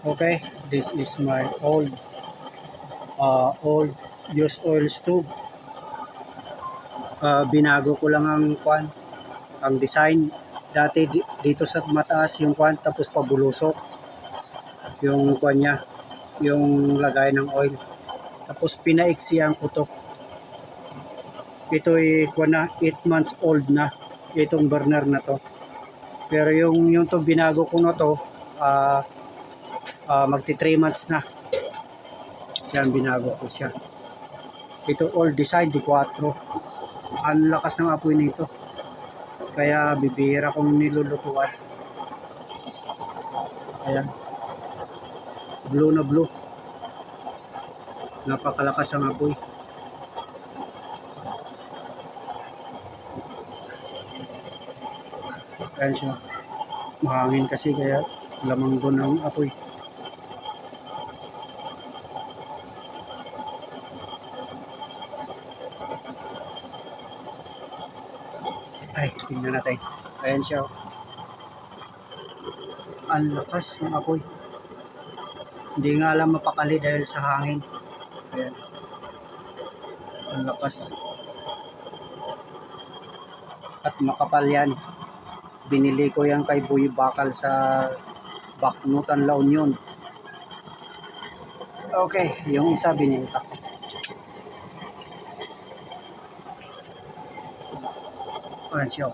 Okay, this is my old used oil stove. Binago ko lang ang design. Dati dito sa mataas yung kwan, tapos pabulusok yung kwan niya, yung lagay ng oil. Tapos pinaiksihan ko to. Ito ay kwan na 8 months old na itong burner na to. Pero yung to binago ko na to, magti 3 months na. Yan, binago ko siya. Ito old design, di 4. Ang lakas ng apoy nito. Kaya bibihira kong nilulutuan. Ayan. Blue na blue. Napakalakas ang apoy. Ayan siya. Mahangin kasi kaya lamang doon ang apoy. Ay, tingnan natin. Ayan siya. Ang lakas ng apoy. Hindi nga alam mapakali dahil sa hangin. Ayan. Ang lakas. At makapal yan. Binili ko yan kay Boy Bakal sa Baknutan, La Union. Okay, yung isa binenta ko. Ayan siya.